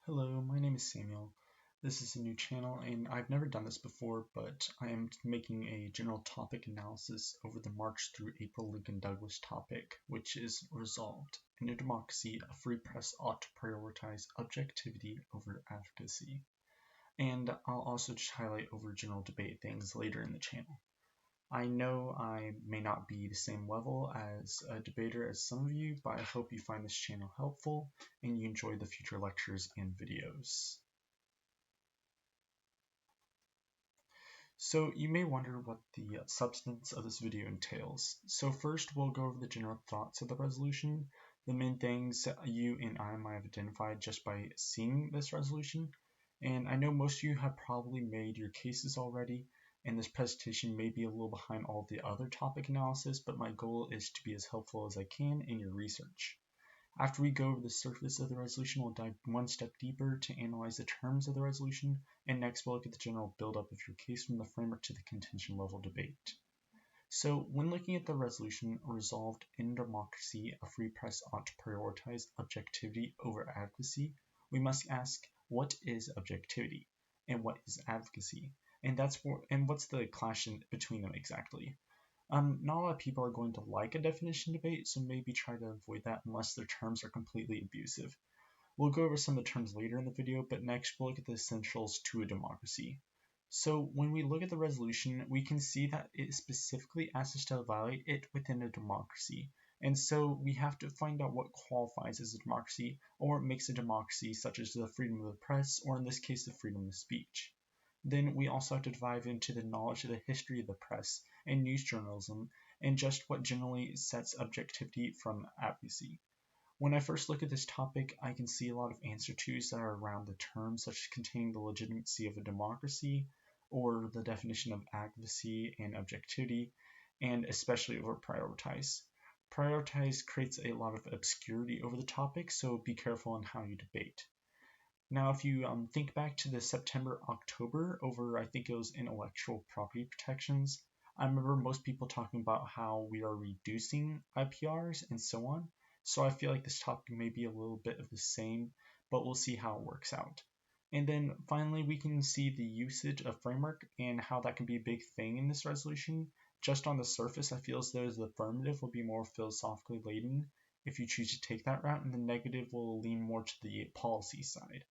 Hello, my name is Samuel. This is a new channel and I've never done this before, but I am making a general topic analysis over the March through April Lincoln Douglas topic, which is resolved. In a democracy, a free press ought to prioritize objectivity over advocacy. And I'll also just highlight over general debate things later in the channel. I know I may not be the same level as a debater as some of you, but I hope you find this channel helpful and you enjoy the future lectures and videos. So you may wonder what the substance of this video entails. So first we'll go over the general thoughts of the resolution, the main things you and I might have identified just by seeing this resolution. And I know most of you have probably made your cases already, and this presentation may be a little behind all the other topic analysis, but my goal is to be as helpful as I can in your research. After we go over the surface of the resolution, we'll dive one step deeper to analyze the terms of the resolution, and next we'll look at the general buildup of your case from the framework to the contention level debate. So when looking at the resolution resolved in democracy, a free press ought to prioritize objectivity over advocacy, we must ask, what is objectivity and what is advocacy? And what's the clash between them exactly? Not a lot of people are going to like a definition debate, so maybe try to avoid that unless their terms are completely abusive. We'll go over some of the terms later in the video, but next we'll look at the essentials to a democracy. So when we look at the resolution, we can see that it specifically asks us to evaluate it within a democracy. And so we have to find out what qualifies as a democracy or what makes a democracy, such as the freedom of the press, or in this case, the freedom of speech. Then we also have to dive into the knowledge of the history of the press and news journalism and just what generally sets objectivity from advocacy. When I first look at this topic, I can see a lot of answer to's that are around the terms such as containing the legitimacy of a democracy or the definition of advocacy and objectivity, and especially over prioritize. Prioritize creates a lot of obscurity over the topic, so be careful in how you debate. Now, if you think back to the September-October over, I think it was intellectual property protections, I remember most people talking about how we are reducing IPRs and so on. So I feel like this topic may be a little bit of the same, but we'll see how it works out. And then finally, we can see the usage of framework and how that can be a big thing in this resolution. Just on the surface, I feel as though the affirmative will be more philosophically laden if you choose to take that route, and the negative will lean more to the policy side.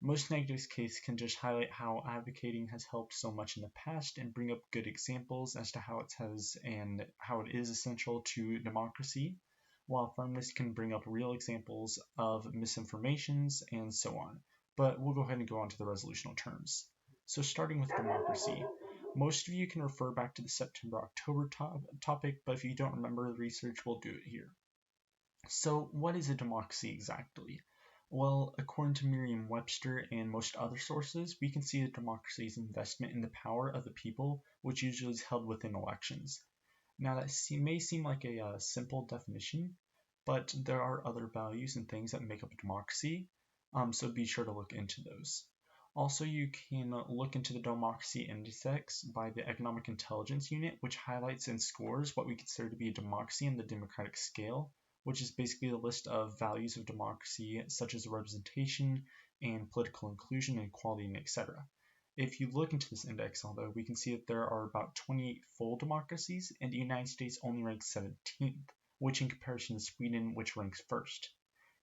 Most negatives case can just highlight how advocating has helped so much in the past and bring up good examples as to how it has and how it is essential to democracy, while firmness can bring up real examples of misinformations and so on. But we'll go ahead and go on to the resolutional terms. So starting with democracy, most of you can refer back to the September-October topic, but if you don't remember the research, we'll do it here. So what is a democracy exactly? Well, according to Merriam-Webster and most other sources, we can see that democracy is investment in the power of the people, which usually is held within elections. Now, that may seem like a simple definition, but there are other values and things that make up a democracy, so be sure to look into those. Also, you can look into the Democracy Index by the Economic Intelligence Unit, which highlights and scores what we consider to be a democracy in the democratic scale, which is basically a list of values of democracy such as representation and political inclusion and equality and etc. If you look into this index, although, we can see that there are about 28 full democracies and the United States only ranks 17th, which in comparison to Sweden, which ranks first.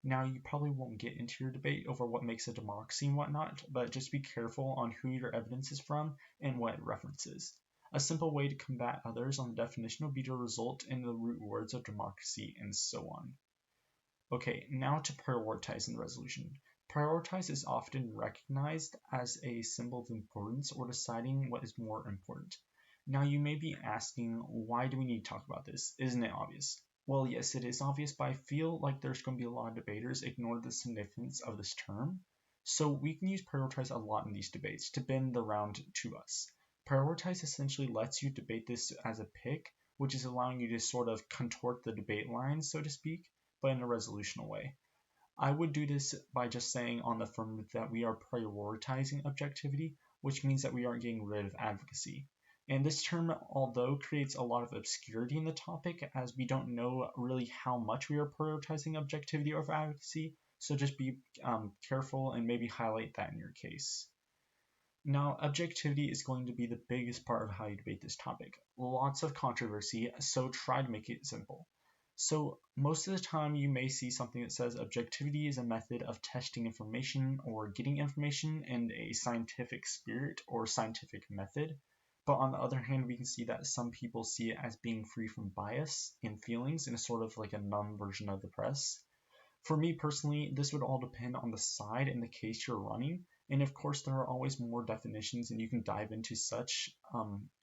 Now, you probably won't get into your debate over what makes a democracy and whatnot, but just be careful on who your evidence is from and what it references. A simple way to combat others on the definition would be to result in the root words of democracy and so on. Okay, now to prioritize in the resolution. Prioritize is often recognized as a symbol of importance or deciding what is more important. Now you may be asking, why do we need to talk about this? Isn't it obvious? Well, yes, it is obvious, but I feel like there's going to be a lot of debaters ignore the significance of this term. So we can use prioritize a lot in these debates to bend the round to us. Prioritize essentially lets you debate this as a pick, which is allowing you to sort of contort the debate lines, so to speak, but in a resolutional way. I would do this by just saying on the affirmative that we are prioritizing objectivity, which means that we aren't getting rid of advocacy. And this term, although creates a lot of obscurity in the topic, as we don't know really how much we are prioritizing objectivity over advocacy, So just be careful and maybe highlight that in your case. Now, objectivity is going to be the biggest part of how you debate this topic. Lots of controversy, so try to make it simple. So, most of the time, you may see something that says objectivity is a method of testing information or getting information in a scientific spirit or scientific method. But on the other hand, we can see that some people see it as being free from bias and feelings in a sort of like a numb version of the press. For me personally, this would all depend on the side and the case you're running. And of course, there are always more definitions, and you can dive into such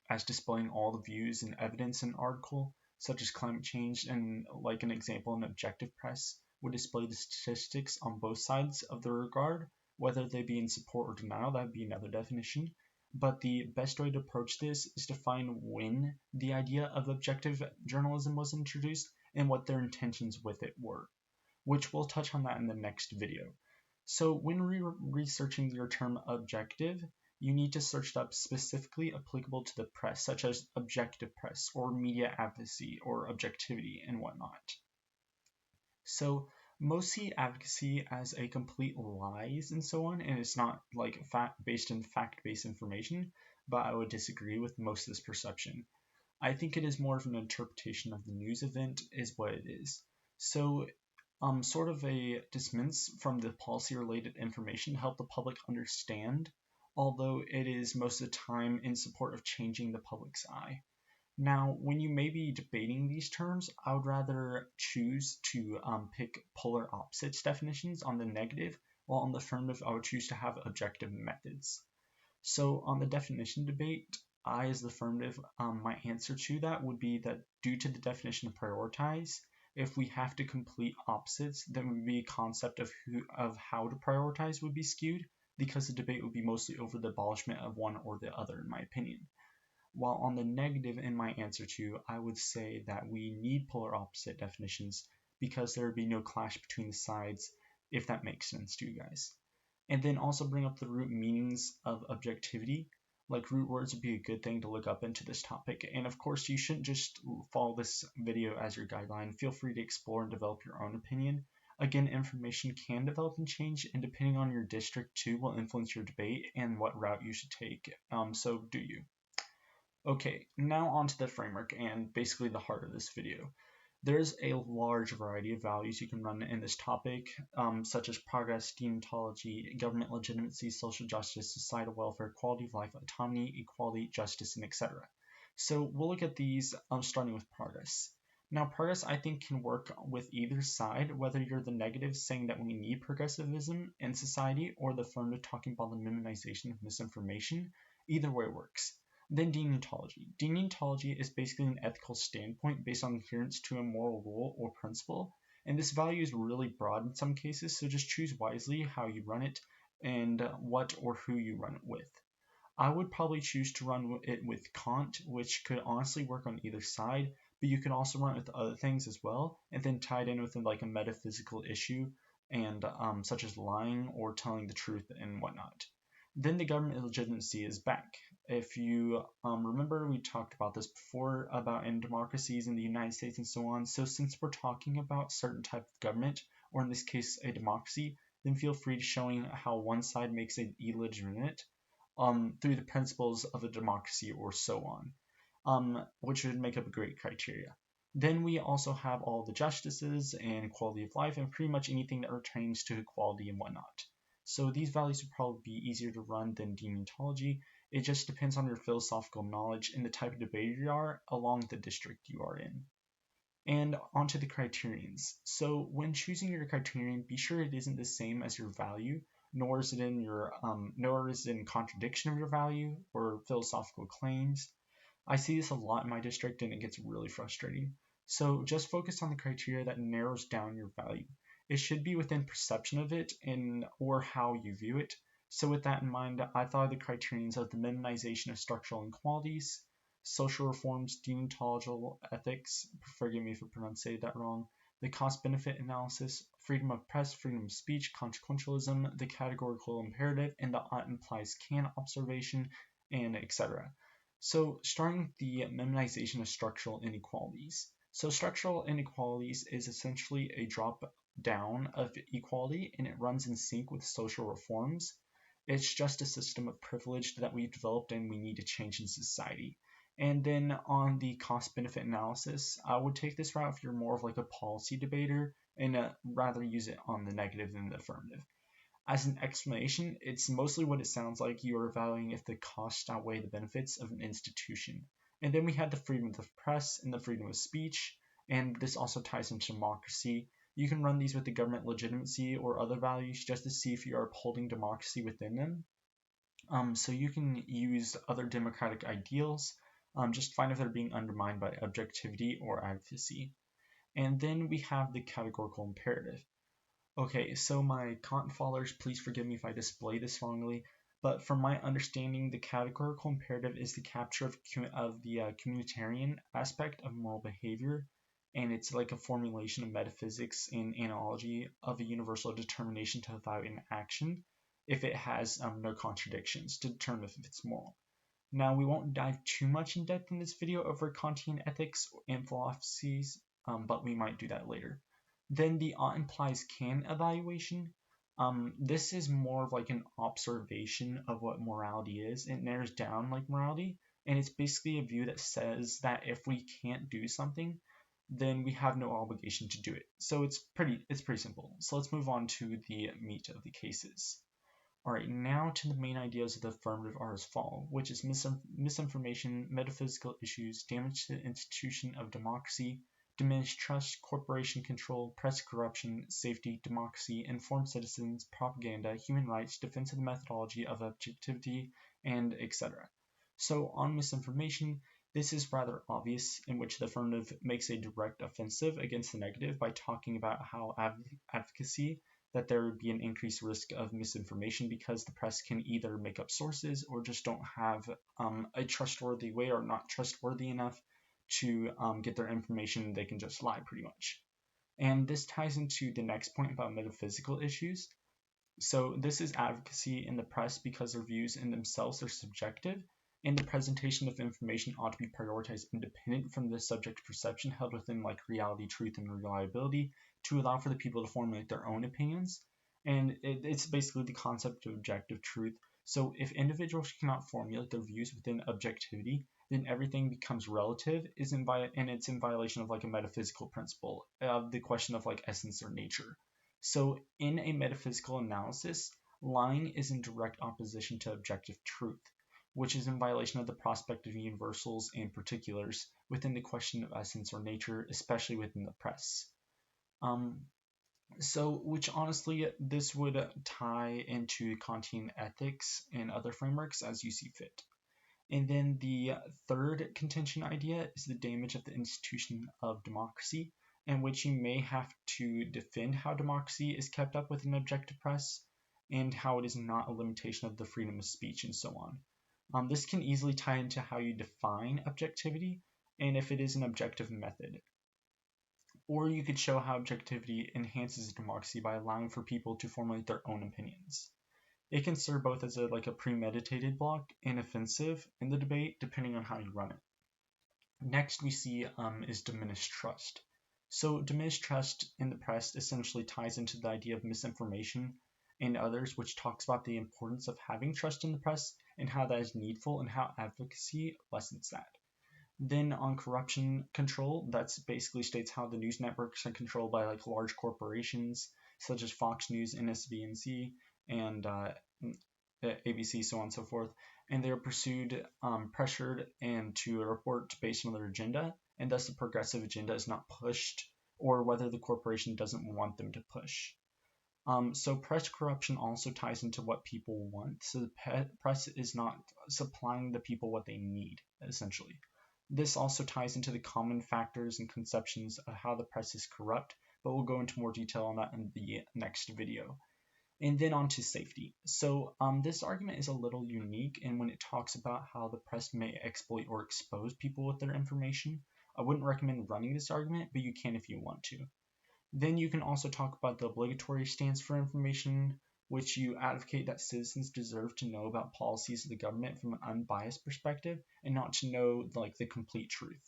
as displaying all the views and evidence in an article, such as climate change. And like an example, an objective press would display the statistics on both sides of the regard, whether they be in support or denial. That would be another definition. But the best way to approach this is to find when the idea of objective journalism was introduced and what their intentions with it were, which we'll touch on that in the next video. So when researching your term objective, you need to search up specifically applicable to the press, such as objective press or media advocacy or objectivity and whatnot. So most see advocacy as a complete lies and so on, and it's not like based in fact-based information, but I would disagree with most of this perception. I think it is more of an interpretation of the news event is what it is. So sort of a dismiss from the policy-related information to help the public understand, although it is most of the time in support of changing the public's eye. Now, when you may be debating these terms, I would rather choose to pick polar opposites definitions on the negative, while on the affirmative, I would choose to have objective methods. So on the definition debate, I as the affirmative, my answer to that would be that due to the definition of prioritize, if we have to complete opposites, then would be a concept of how to prioritize would be skewed, because the debate would be mostly over the abolishment of one or the other, in my opinion. While on the negative in my answer to, I would say that we need polar opposite definitions because there would be no clash between the sides, if that makes sense to you guys. And then also bring up the root meanings of objectivity. Like root words would be a good thing to look up into this topic. And of course, you shouldn't just follow this video as your guideline. Feel free to explore and develop your own opinion. Again, information can develop and change, and depending on your district too will influence your debate and what route you should take. So do you. Okay, now on to the framework and basically the heart of this video. There's a large variety of values you can run in this topic, such as progress, deontology, government legitimacy, social justice, societal welfare, quality of life, autonomy, equality, justice, and etc. So we'll look at these starting with progress. Now, progress I think can work with either side, whether you're the negative saying that we need progressivism in society or the affirmative talking about the minimization of misinformation. Either way works. Then deontology. Deontology is basically an ethical standpoint based on adherence to a moral rule or principle, and this value is really broad in some cases, so just choose wisely how you run it and what or who you run it with. I would probably choose to run it with Kant, which could honestly work on either side, but you can also run it with other things as well, and then tie it in with like a metaphysical issue, and such as lying or telling the truth and whatnot. Then the government legitimacy is back. If you remember, we talked about this before about in democracies in the United States and so on. So since we're talking about certain type of government, or in this case a democracy, then feel free to showing how one side makes it illegitimate through the principles of a democracy or so on, which would make up a great criteria. Then we also have all the justices and quality of life and pretty much anything that pertains to equality and whatnot. So these values would probably be easier to run than deontology. It just depends on your philosophical knowledge and the type of debater you are along the district you are in. And onto the criterions. So when choosing your criterion, be sure it isn't the same as your value, nor is it in contradiction of your value or philosophical claims. I see this a lot in my district and it gets really frustrating. So just focus on the criteria that narrows down your value. It should be within perception of it or how you view it. So with that in mind, I thought of the criterions of the minimization of structural inequalities, social reforms, deontological ethics, forgive me for pronouncing that wrong, the cost-benefit analysis, freedom of press, freedom of speech, consequentialism, the categorical imperative, and the ought implies can observation, and etc. So starting with the minimization of structural inequalities. So structural inequalities is essentially a drop down of equality, and it runs in sync with social reforms. It's just a system of privilege that we've developed and we need to change in society. And then on the cost benefit analysis, I would take this route if you're more of like a policy debater and rather use it on the negative than the affirmative. As an explanation, it's mostly what it sounds like. You are evaluating if the costs outweigh the benefits of an institution. And then we had the freedom of the press and the freedom of speech, and this also ties into democracy. You can run these with the government legitimacy or other values just to see if you are upholding democracy within them. So you can use other democratic ideals, just find if they're being undermined by objectivity or advocacy. And then we have the categorical imperative. Okay, so my Kant followers, please forgive me if I display this wrongly, but from my understanding, the categorical imperative is the capture of the communitarian aspect of moral behavior, and it's like a formulation of metaphysics and analogy of a universal determination to evaluate an action if it has no contradictions to determine if it's moral. Now, we won't dive too much in depth in this video over Kantian ethics and philosophies, but we might do that later. Then the ought implies can evaluation. This is more of like an observation of what morality is. It narrows down like morality, and it's basically a view that says that if we can't do something, then we have no obligation to do it. So it's pretty simple. So let's move on to the meat of the cases. All right, now to the main ideas of the affirmative are as follows, which is misinformation, metaphysical issues, damage to the institution of democracy, diminished trust, corporation control, press corruption, safety, democracy, informed citizens, propaganda, human rights, defense of the methodology of objectivity, and etc. So on misinformation, this is rather obvious, in which the affirmative makes a direct offensive against the negative by talking about how advocacy that there would be an increased risk of misinformation because the press can either make up sources or just don't have a trustworthy way or not trustworthy enough to get their information. They can just lie pretty much. And this ties into the next point about metaphysical issues. So this is advocacy in the press because their views in themselves are subjective, and the presentation of information ought to be prioritized independent from the subject perception held within like reality, truth, and reliability to allow for the people to formulate their own opinions. And it's basically the concept of objective truth. So if individuals cannot formulate their views within objectivity, then everything becomes relative, and it's in violation of like a metaphysical principle of the question of like essence or nature. So in a metaphysical analysis, lying is in direct opposition to objective truth, which is in violation of the prospect of universals and particulars within the question of essence or nature, especially within the press. Which honestly, this would tie into Kantian ethics and other frameworks as you see fit. And then the third contention idea is the damage of the institution of democracy, in which you may have to defend how democracy is kept up with an objective press and how it is not a limitation of the freedom of speech and so on. This can easily tie into how you define objectivity and if it is an objective method. Or you could show how objectivity enhances democracy by allowing for people to formulate their own opinions. It can serve both as a premeditated block and offensive in the debate, depending on how you run it. Next we see is diminished trust. So diminished trust in the press essentially ties into the idea of misinformation and others, which talks about the importance of having trust in the press and how that is needful and how advocacy lessens that. Then on corruption control, that's basically states how the news networks are controlled by like large corporations such as Fox News, MSNBC, and ABC, so on and so forth, and they are pressured, and to report based on their agenda, and thus the progressive agenda is not pushed, or whether the corporation doesn't want them to push. So press corruption also ties into what people want. So the press is not supplying the people what they need, essentially. This also ties into the common factors and conceptions of how the press is corrupt, but we'll go into more detail on that in the next video. And then on to safety. So this argument is a little unique in when it talks about how the press may exploit or expose people with their information. I wouldn't recommend running this argument, but you can if you want to. Then you can also talk about the obligatory stance for information, which you advocate that citizens deserve to know about policies of the government from an unbiased perspective and not to know like the complete truth.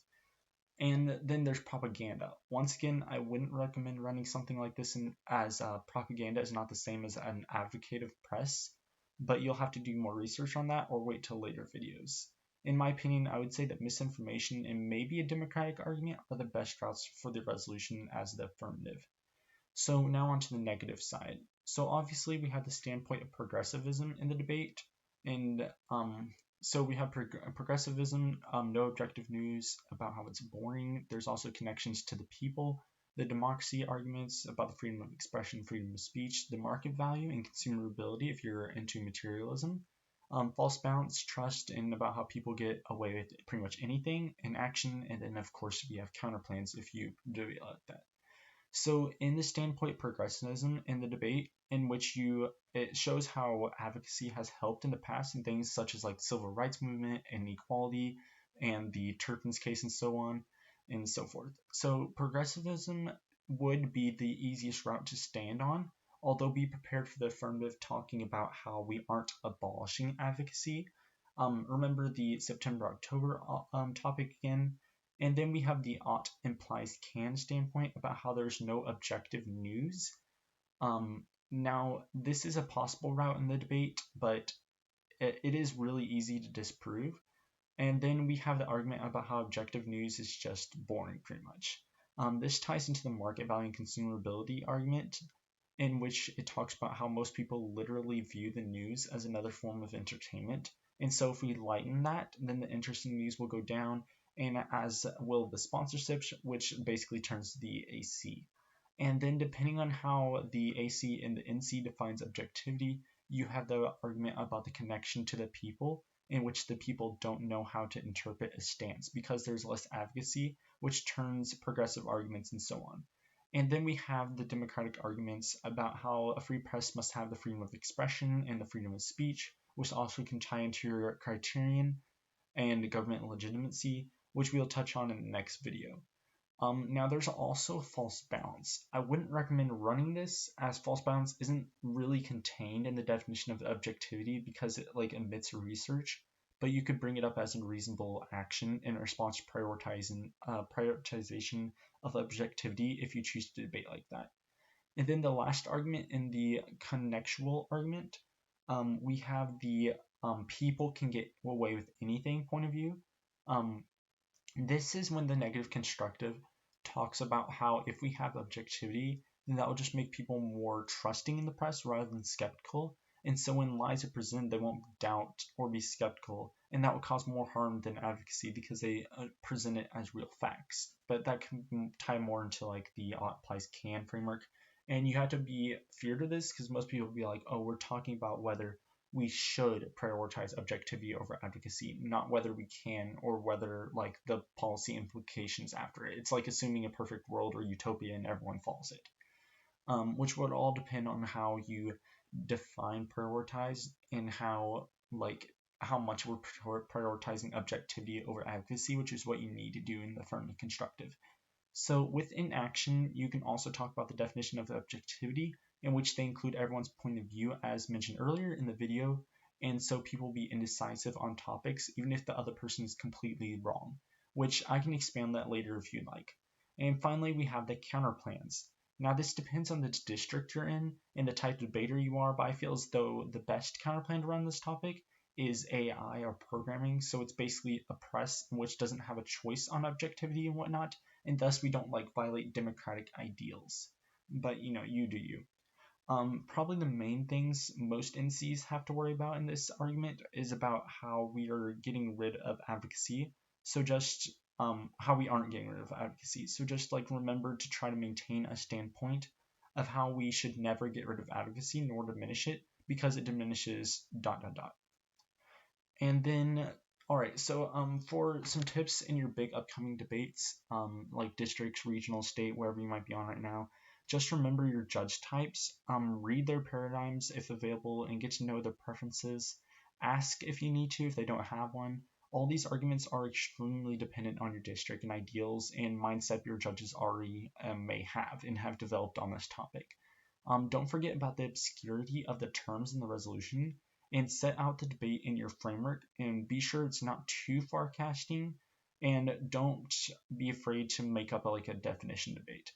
And then there's propaganda. Once again, I wouldn't recommend running something like this as propaganda is not the same as an advocative press, but you'll have to do more research on that or wait till later videos. In my opinion, I would say that misinformation and maybe a democratic argument are the best routes for the resolution as the affirmative. So now on to the negative side. So obviously we have the standpoint of progressivism in the debate, and so we have progressivism, no objective news about how it's boring. There's also connections to the people, the democracy arguments about the freedom of expression, freedom of speech, the market value and consumability if you're into materialism, false balance, trust, and about how people get away with pretty much anything in action, and then of course we have counterplans if you do it like that. So in the standpoint progressivism in the debate, in which it shows how advocacy has helped in the past in things such as like civil rights movement and equality and the Turpin's case and so on and so forth. So progressivism would be the easiest route to stand on, although be prepared for the affirmative talking about how we aren't abolishing advocacy. Remember the September October topic again, and then we have the ought implies can standpoint about how there's no objective news. Now, this is a possible route in the debate, but it is really easy to disprove. And then we have the argument about how objective news is just boring, pretty much. This ties into the market value and consumability argument, in which it talks about how most people literally view the news as another form of entertainment. And so if we lighten that, then the interest in news will go down, and as will the sponsorships, which basically turns the AC. And then depending on how the AC and the NC defines objectivity, you have the argument about the connection to the people, in which the people don't know how to interpret a stance because there's less advocacy, which turns progressive arguments and so on. And then we have the democratic arguments about how a free press must have the freedom of expression and the freedom of speech, which also can tie into your criterion and government legitimacy, which we'll touch on in the next video. Now there's also false balance. I wouldn't recommend running this, as false balance isn't really contained in the definition of objectivity because it like omits research, but you could bring it up as a reasonable action in response to prioritization of objectivity if you choose to debate like that. And then the last argument in the connexual argument, we have the people can get away with anything point of view. This is when the negative constructive talks about how if we have objectivity, then that will just make people more trusting in the press rather than skeptical. And so when lies are presented, they won't doubt or be skeptical, and that will cause more harm than advocacy because they present it as real facts. But that can tie more into like the applies can framework. And you have to be feared of this because most people will be like, oh, we're talking about whether we should prioritize objectivity over advocacy, not whether we can or whether like the policy implications after it. It's like assuming a perfect world or utopia and everyone follows it, which would all depend on how you define prioritize and how much we're prioritizing objectivity over advocacy, which is what you need to do in the affirmative constructive. So within action, you can also talk about the definition of objectivity, in which they include everyone's point of view as mentioned earlier in the video, and so people will be indecisive on topics even if the other person is completely wrong, which I can expand that later if you'd like. And finally, we have the counterplans. Now this depends on the district you're in and the type of debater you are, but I feel as though the best counterplan to run this topic is AI or programming, so it's basically a press which doesn't have a choice on objectivity and whatnot, and thus we don't like violate democratic ideals. But you do you. Probably the main things most NCs have to worry about in this argument is about how we are getting rid of advocacy. So just how we aren't getting rid of advocacy. So just like remember to try to maintain a standpoint of how we should never get rid of advocacy nor diminish it because it diminishes ... And then all right, so for some tips in your big upcoming debates, like districts, regional, state, wherever you might be on right now, just remember your judge types, read their paradigms if available, and get to know their preferences. Ask if you need to if they don't have one. All these arguments are extremely dependent on your district and ideals and mindset your judges already may have and have developed on this topic. Don't forget about the obscurity of the terms in the resolution, and set out the debate in your framework and be sure it's not too far casting. and don't be afraid to make up like a definition debate.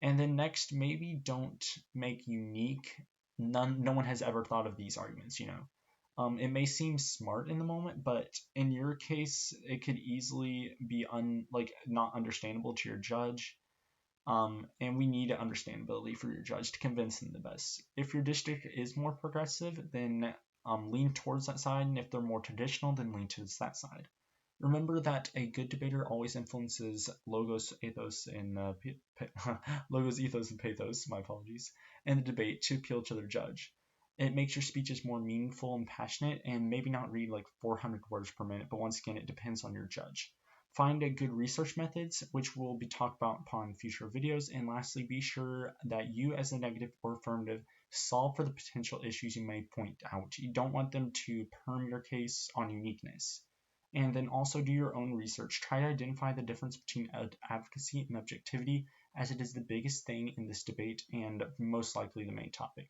And then next, maybe don't make unique. No one has ever thought of these arguments. It may seem smart in the moment, but in your case, it could easily be not understandable to your judge. And we need understandability for your judge to convince them the best. If your district is more progressive, then lean towards that side, and if they're more traditional, then lean towards that side. Remember that a good debater always influences logos, ethos, and logos, ethos, and pathos. My apologies. In the debate to appeal to their judge. It makes your speeches more meaningful and passionate, and maybe not read like 400 words per minute. But once again, it depends on your judge. Find a good research methods, which will be talked about upon future videos. And lastly, be sure that you, as a negative or affirmative, solve for the potential issues you may point out. You don't want them to perm your case on uniqueness. And then also do your own research. Try to identify the difference between advocacy and objectivity, as it is the biggest thing in this debate and most likely the main topic.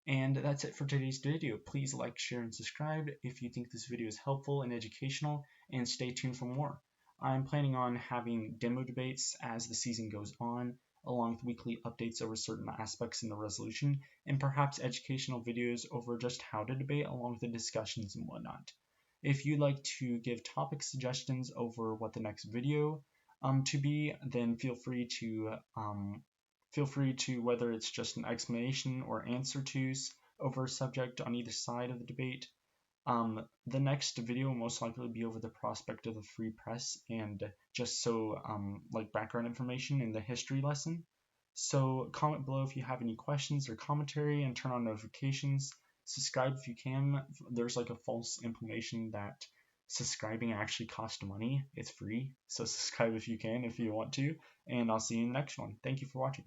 And that's it for today's video. Please like, share, and subscribe if you think this video is helpful and educational, and stay tuned for more. I'm planning on having demo debates as the season goes on, along with weekly updates over certain aspects in the resolution, and perhaps educational videos over just how to debate along with the discussions and whatnot. If you'd like to give topic suggestions over what the next video to be, then feel free to whether it's just an explanation or answer to over a subject on either side of the debate. The next video will most likely be over the prospect of the free press and just like background information in the history lesson. So comment below if you have any questions or commentary, and turn on notifications. Subscribe if you can. There's like a false information that subscribing actually costs money. It's free. So subscribe if you can, if you want to. And I'll see you in the next one. Thank you for watching.